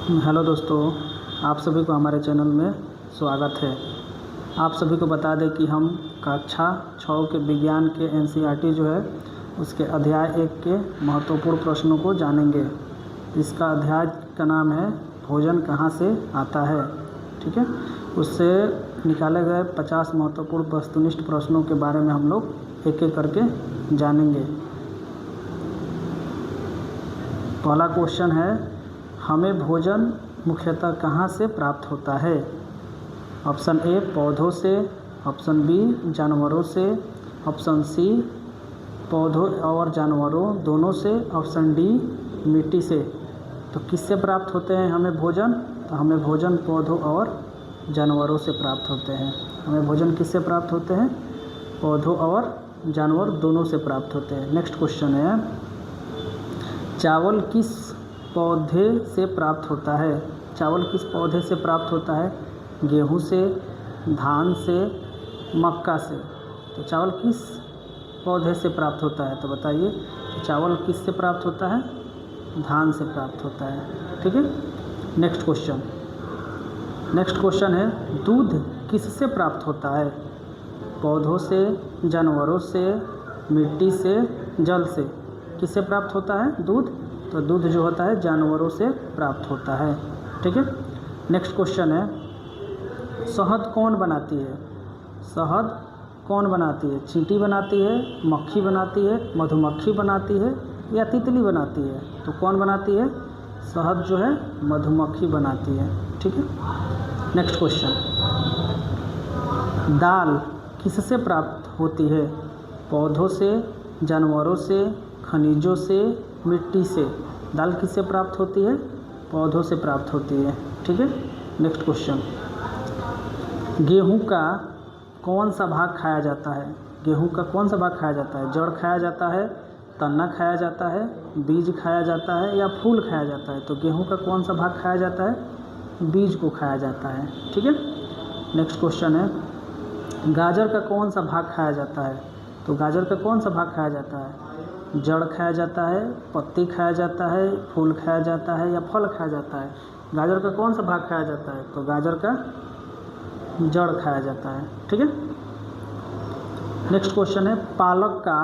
Hello दोस्तों, आप सभी को हमारे चैनल में स्वागत है। आप सभी को बता दें कि हम कक्षा 6 के विज्ञान के एनसीईआरटी जो है उसके अध्याय 1 के महत्वपूर्ण प्रश्नों को जानेंगे। इसका अध्याय का नाम है भोजन कहाँ से आता है। ठीक है, उससे निकाले गए 50 महत्वपूर्ण वस्तुनिष्ठ प्रश्नों के बारे में हम लोग एक एक करके जानेंगे। पहला क्वेश्चन है, हमें भोजन मुख्यतः कहाँ से प्राप्त होता है। ऑप्शन ए पौधों से, ऑप्शन बी जानवरों से, ऑप्शन सी पौधों और जानवरों दोनों से, ऑप्शन डी मिट्टी से। तो किससे प्राप्त होते हैं हमें भोजन? तो हमें भोजन पौधों और जानवरों से प्राप्त होते हैं। हमें भोजन किससे प्राप्त होते हैं? पौधों और जानवर दोनों से प्राप्त होते हैं। नेक्स्ट क्वेश्चन है, चावल किस पौधे से प्राप्त होता है? चावल किस पौधे से प्राप्त होता है? गेहूं से, धान से, मक्का से। तो चावल किस पौधे से प्राप्त होता है? तो बताइए, चावल किस से प्राप्त होता है? धान से प्राप्त होता है। ठीक है, नेक्स्ट क्वेश्चन है, दूध किससे प्राप्त होता है? पौधों से, जानवरों से, मिट्टी से, जल से। किससे प्राप्त होता है दूध? तो दूध जो होता है जानवरों से प्राप्त होता है। ठीक है, नेक्स्ट क्वेश्चन है, शहद कौन बनाती है? शहद कौन बनाती है? चींटी बनाती है, मक्खी बनाती है, मधुमक्खी बनाती है या तितली बनाती है? तो कौन बनाती है? शहद जो है मधुमक्खी बनाती है। ठीक है, नेक्स्ट क्वेश्चन, दाल किससे प्राप्त होती है? पौधों से, जानवरों से, खनिजों से, मिट्टी से। दाल किससे प्राप्त होती है? पौधों से प्राप्त होती है। ठीक है, नेक्स्ट क्वेश्चन, गेहूं का कौन सा भाग खाया जाता है? गेहूं का कौन सा भाग खाया जाता है? जड़ खाया जाता है, तना खाया जाता है, बीज खाया जाता है या फूल खाया जाता है? तो गेहूं का कौन सा भाग खाया जाता है? बीज को खाया जाता है। ठीक है, नेक्स्ट क्वेश्चन है, गाजर का कौन सा भाग खाया जाता है? तो गाजर का कौन सा भाग खाया जाता है? जड़ खाया जाता है, पत्ती खाया जाता है, फूल खाया जाता है या फल खाया जाता है? गाजर का कौन सा भाग खाया जाता है? तो गाजर का जड़ खाया जाता है। ठीक है, नेक्स्ट क्वेश्चन है, पालक का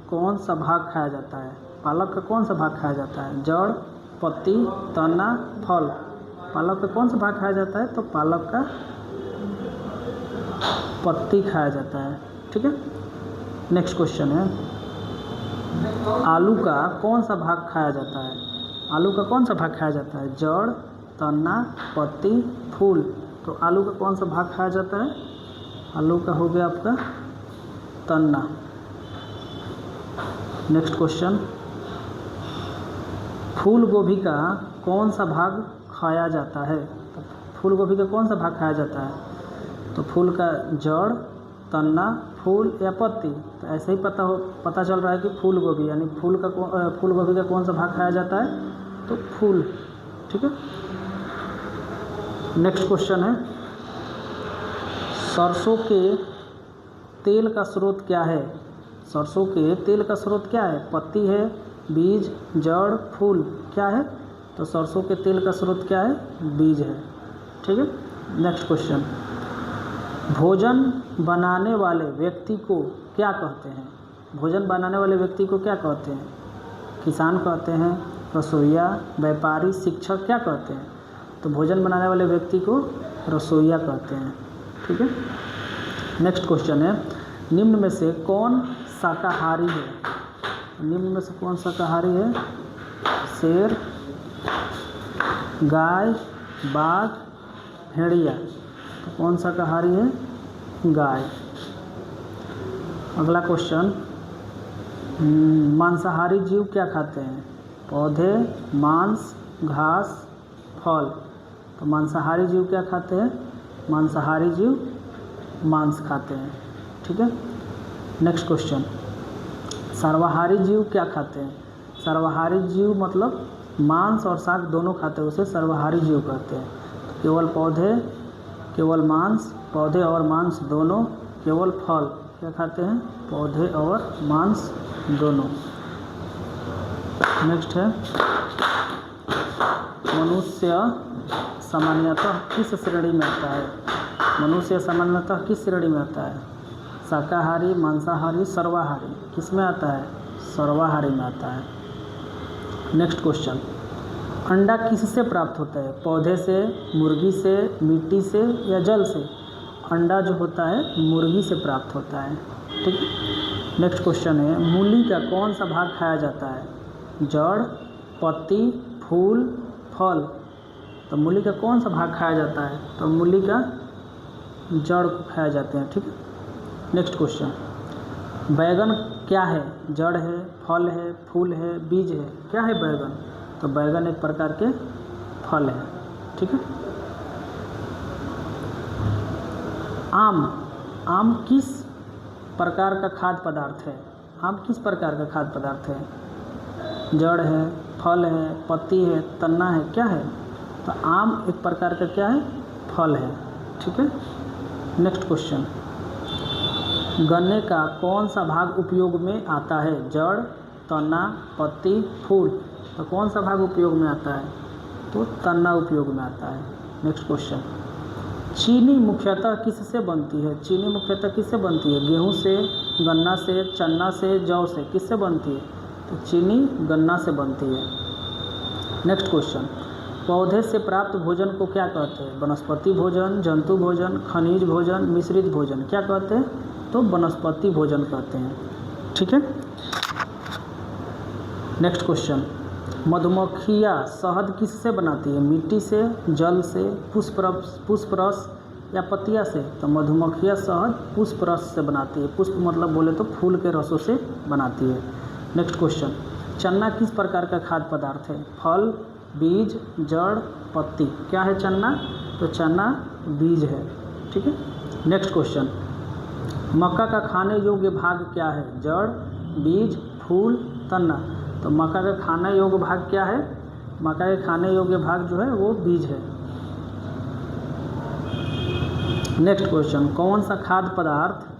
कौन सा भाग खाया जाता है? पालक का कौन सा भाग खाया जाता है? जड़, पत्ती, तना, फल। पालक का कौन सा भाग खाया जाता है? तो पालक का पत्ती खाया जाता है। ठीक है, नेक्स्ट क्वेश्चन है, आलू का कौन सा भाग खाया जाता है? आलू का कौन सा भाग खाया जाता है? जड़, तना, पत्ती, फूल। तो आलू का कौन सा भाग खाया जाता है? आलू का हो गया आपका तना। नेक्स्ट क्वेश्चन, फूल गोभी का कौन सा भाग खाया जाता है? तो फूल गोभी का कौन सा भाग खाया जाता है? तो फूल का जड़, तना, फूल या पत्ती। तो ऐसे ही पता चल रहा है कि फूल गोभी, यानी फूल गोभी का कौन सा भाग खाया जाता है? तो फूल। ठीक है, नेक्स्ट क्वेश्चन है, सरसों के तेल का स्रोत क्या है? सरसों के तेल का स्रोत क्या है? पत्ती है, बीज, जड़, फूल। क्या है? तो सरसों के तेल का स्रोत क्या है? बीज है। ठीक है, नेक्स्ट क्वेश्चन, भोजन बनाने वाले व्यक्ति को क्या कहते हैं? भोजन बनाने वाले व्यक्ति को क्या कहते हैं? किसान कहते हैं, रसोइया, व्यापारी, शिक्षक, क्या कहते हैं? तो भोजन बनाने वाले व्यक्ति को रसोइया कहते हैं। ठीक है, नेक्स्ट क्वेश्चन है, निम्न में से कौन शाकाहारी है? निम्न में से कौन शाकाहारी है? शेर, गाय, बाघ, भेड़िया। तो कौन शाकाहारी है? गाय। अगला क्वेश्चन, मांसाहारी जीव क्या खाते हैं? पौधे, मांस, घास, फल। तो मांसाहारी जीव क्या खाते हैं? मांसाहारी जीव मांस खाते हैं। ठीक है, नेक्स्ट क्वेश्चन, सर्वाहारी जीव क्या खाते हैं? सर्वाहारी जीव मतलब मांस और शाक दोनों खाते हैं, उसे सर्वाहारी जीव कहते हैं। तो केवल पौधे, केवल मांस, पौधे और मांस दोनों, केवल फल क्या खाते हैं? पौधे और मांस दोनों। नेक्स्ट है, मनुष्य सामान्यतः किस श्रेणी में आता है? मनुष्य सामान्यतः किस श्रेणी में आता है? शाकाहारी, मांसाहारी, सर्वाहारी, किस में आता है? सर्वाहारी में आता है। नेक्स्ट क्वेश्चन, अंडा किससे प्राप्त होता है? पौधे से, मुर्गी से, मिट्टी से या जल से? अंडा जो होता है मुर्गी से प्राप्त होता है। ठीक। नेक्स्ट क्वेश्चन है, मूली का कौन सा भाग खाया जाता है? जड़, पत्ती, फूल, फल। तो मूली का कौन सा भाग खाया जाता है? तो मूली का जड़ को खाया जाते हैं। ठीक है। नेक्स्ट क्वेश्चन, बैगन क्या है? जड़ है, फल है, फूल है, बीज है? क्या है बैगन? तो बैगन एक प्रकार के फल है। ठीक है। आम किस प्रकार का खाद्य पदार्थ है? आम किस प्रकार का खाद्य पदार्थ है? जड़ है, फल है, पत्ती है, तना है, क्या है? तो आम एक प्रकार का क्या है? फल है। ठीक है। नेक्स्ट क्वेश्चन, गन्ने का कौन सा भाग उपयोग में आता है? जड़, तना, पत्ती, फूल। तो कौन सा भाग उपयोग में आता है? तो तना उपयोग में आता है। नेक्स्ट क्वेश्चन, चीनी मुख्यतः किससे बनती है? चीनी मुख्यतः किससे बनती है? गेहूं से, गन्ना से, चना से, जौ से? किससे बनती है? तो चीनी गन्ना से बनती है। नेक्स्ट क्वेश्चन, पौधे से प्राप्त भोजन को क्या कहते हैं? वनस्पति भोजन, जंतु भोजन, खनिज भोजन, मिश्रित भोजन? क्या कहते हैं? तो वनस्पति भोजन कहते हैं। ठीक है। नेक्स्ट क्वेश्चन, मधुमक्खियाँ शहद किससे बनाती है? मिट्टी से, जल से, पुष्परस या पत्तियाँ से? तो मधुमक्खियाँ शहद पुष्परस से बनाती है। पुष्प मतलब बोले तो फूल के रसों से बनाती है। नेक्स्ट क्वेश्चन, चना किस प्रकार का खाद्य पदार्थ है? फल, बीज, जड़, पत्ती? क्या है चना? तो चना बीज है। ठीक है। नेक्स्ट क्वेश्चन, मक्का का खाने योग्य भाग क्या है? जड़, बीज, फूल, तना? तो मक्का का खाने योग्य भाग क्या है? मक्का के खाने योग्य भाग जो है वो बीज है। नेक्स्ट क्वेश्चन, कौन सा खाद्य पदार्थ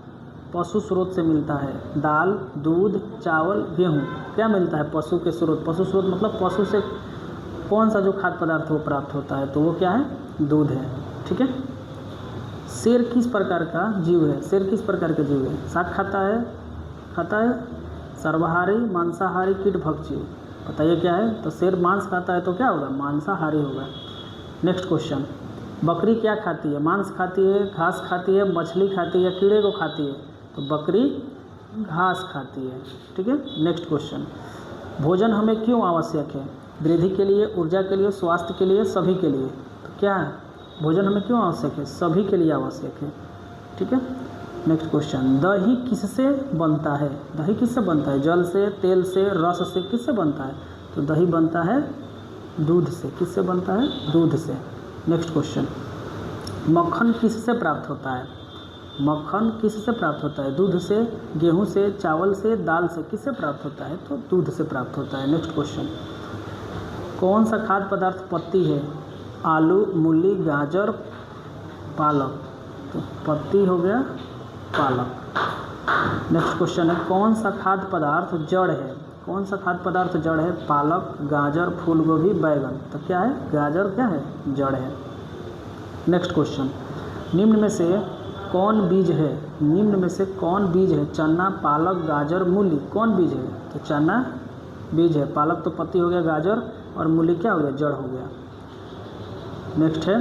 पशु स्रोत से मिलता है? दाल, दूध, चावल, गेहूँ? क्या मिलता है पशु के स्रोत? पशु स्रोत मतलब पशु से कौन सा जो खाद्य पदार्थ वो प्राप्त होता है? तो वो क्या है? दूध है। ठीक है। शेर किस प्रकार का जीव है? शेर किस प्रकार का जीव है? शाक खाता है, सर्वाहारी, मांसाहारी, कीटभक्षी? बताइए क्या है? तो शेर मांस खाता है तो क्या होगा? मांसाहारी होगा। नेक्स्ट क्वेश्चन, बकरी क्या खाती है? मांस खाती है, घास खाती है, मछली खाती है, कीड़े को खाती है? तो बकरी घास खाती है। ठीक है। नेक्स्ट क्वेश्चन, भोजन हमें क्यों आवश्यक है? वृद्धि के लिए, ऊर्जा के लिए, स्वास्थ्य के लिए, सभी के लिए? तो क्या है? भोजन हमें क्यों आवश्यक है? सभी के लिए आवश्यक है। ठीक है। नेक्स्ट क्वेश्चन, दही किससे बनता है? दही किससे बनता है? जल से, तेल से, रस से? किससे बनता है? तो दही बनता है दूध से। किससे बनता है? दूध से। नेक्स्ट क्वेश्चन, मक्खन किससे प्राप्त होता है? मक्खन किससे प्राप्त होता है? दूध से, गेहूं से, चावल से, दाल से? किससे प्राप्त होता है? तो दूध से प्राप्त होता है। नेक्स्ट क्वेश्चन, कौन सा खाद्य पदार्थ पत्ती है? आलू, मूली, गाजर, पालक? तो पत्ती हो गया पालक। नेक्स्ट क्वेश्चन है, कौन सा खाद्य पदार्थ जड़ है? कौन सा खाद्य पदार्थ जड़ है? पालक, गाजर, फूलगोभी, बैंगन? तो क्या है? गाजर क्या है? जड़ है। नेक्स्ट क्वेश्चन, निम्न में से कौन बीज है? निम्न में से कौन बीज है? चना, पालक, गाजर, मूली? कौन बीज है? तो चना बीज है। पालक तो पत्ती हो गया, गाजर और मूली क्या हो गया? जड़ हो गया। नेक्स्ट है,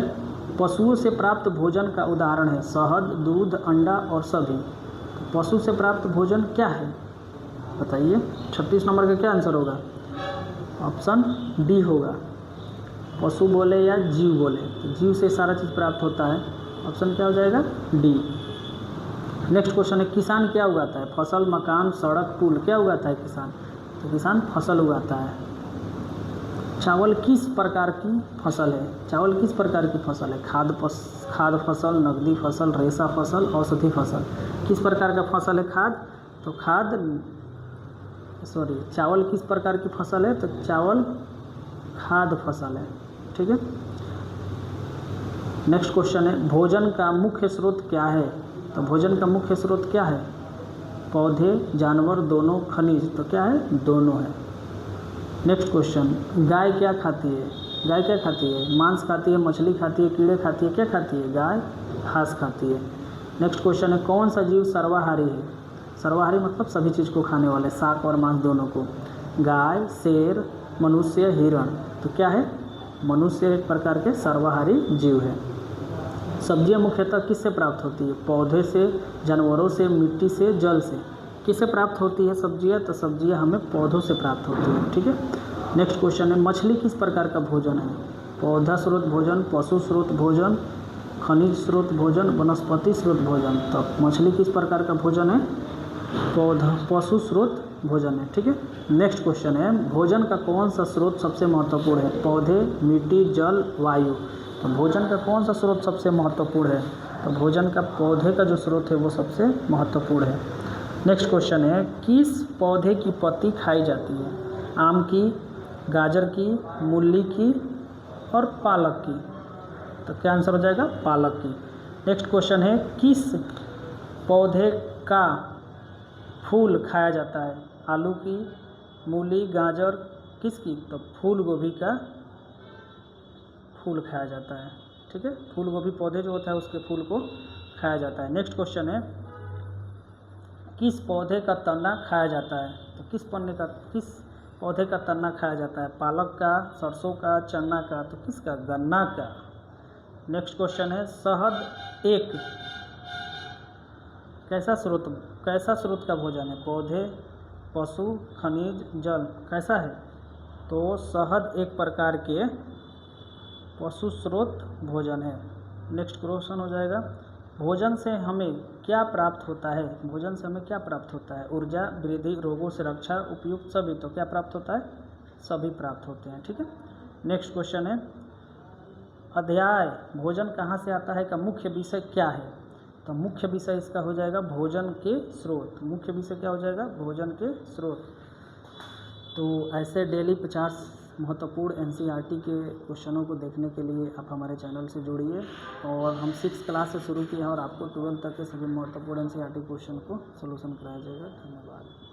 पशुओं से प्राप्त भोजन का उदाहरण है? शहद, दूध, अंडा और सभी? तो पशु से प्राप्त भोजन क्या है? बताइए। 36 नंबर का क्या आंसर होगा? ऑप्शन डी होगा। पशु बोले या जीव बोले, तो जीव से सारा चीज़ प्राप्त होता है। ऑप्शन क्या हो जाएगा? डी। नेक्स्ट क्वेश्चन है, किसान क्या उगाता है? फसल, मकान, सड़क, पुल? क्या उगाता है किसान? तो किसान फसल उगाता है। चावल किस प्रकार की फसल है? चावल किस प्रकार की फसल है? खाद्य फसल, नकदी फसल, रेशा फसल, औषधि फसल? किस प्रकार का फसल है? चावल किस प्रकार की फसल है? तो चावल खाद्य फसल है। ठीक है। नेक्स्ट क्वेश्चन है, भोजन का मुख्य स्रोत क्या है? तो भोजन का मुख्य स्रोत क्या है? पौधे, जानवर, दोनों, खनिज? तो क्या है? दोनों है। नेक्स्ट क्वेश्चन, गाय क्या खाती है? गाय क्या खाती है? मांस खाती है, मछली खाती है, कीड़े खाती है, क्या खाती है? गाय घास खाती है। नेक्स्ट क्वेश्चन है, कौन सा जीव सर्वाहारी है? सर्वाहारी मतलब सभी चीज़ को खाने वाले, शाक और मांस दोनों को। गाय, शेर, मनुष्य, हिरण। तो क्या है? मनुष्य एक प्रकार के सर्वाहारी जीव है। सब्जियां मुख्यतः किससे प्राप्त होती है? पौधे से, जानवरों से, मिट्टी से, जल से। किससे प्राप्त होती है सब्जियां? तो सब्जियां हमें पौधों से प्राप्त होती है। ठीक है। नेक्स्ट क्वेश्चन है, मछली किस प्रकार का भोजन है? पौधा स्रोत भोजन, पशु स्रोत भोजन, खनिज स्रोत भोजन, वनस्पति स्रोत भोजन। तो मछली किस प्रकार का भोजन है? पौधा पशु स्रोत भोजन है। ठीक है। नेक्स्ट क्वेश्चन है, भोजन का कौन सा स्रोत सबसे महत्वपूर्ण है? पौधे, मिट्टी, जल, वायु। तो भोजन का कौन सा स्रोत सबसे महत्वपूर्ण है? तो भोजन का पौधे का जो स्रोत है वो सबसे महत्वपूर्ण है। नेक्स्ट क्वेश्चन है, किस पौधे की पत्ती खाई जाती है? आम की, गाजर की, मूली की और पालक की। तो क्या आंसर हो जाएगा? पालक की। नेक्स्ट क्वेश्चन है, किस पौधे का फूल खाया जाता है? आलू की, मूली, गाजर, किसकी? तो फूल गोभी का फूल खाया जाता है। ठीक है। फूल गोभी पौधे जो होता है उसके फूल को खाया जाता है। नेक्स्ट क्वेश्चन है, किस पौधे का तना खाया जाता है? तो किस पौधे का तना खाया जाता है? पालक का, सरसों का, चना का। तो किसका? गन्ना का। नेक्स्ट क्वेश्चन है, शहद एक कैसा स्रोत का भोजन है? पौधे, पशु, खनिज, जल। कैसा है? तो शहद एक प्रकार के पशु स्रोत भोजन है। नेक्स्ट क्वेश्चन हो जाएगा, भोजन से हमें क्या प्राप्त होता है? भोजन से हमें क्या प्राप्त होता है? ऊर्जा, वृद्धि, रोगों से रक्षा, उपयुक्त सभी। तो क्या प्राप्त होता है? सभी प्राप्त होते हैं। ठीक है। नेक्स्ट क्वेश्चन है, अध्याय भोजन कहाँ से आता है का मुख्य विषय क्या है? तो मुख्य विषय इसका हो जाएगा भोजन के स्रोत। मुख्य विषय क्या हो जाएगा? भोजन के स्रोत। तो ऐसे डेली 50 महत्वपूर्ण एनसीईआरटी के क्वेश्चनों को देखने के लिए आप हमारे चैनल से जुड़िए। और हम 6th क्लास से शुरू किए हैं और आपको 12th तक के सभी महत्वपूर्ण एनसीईआरटी क्वेश्चन को सोल्यूशन कराया जाएगा। धन्यवाद।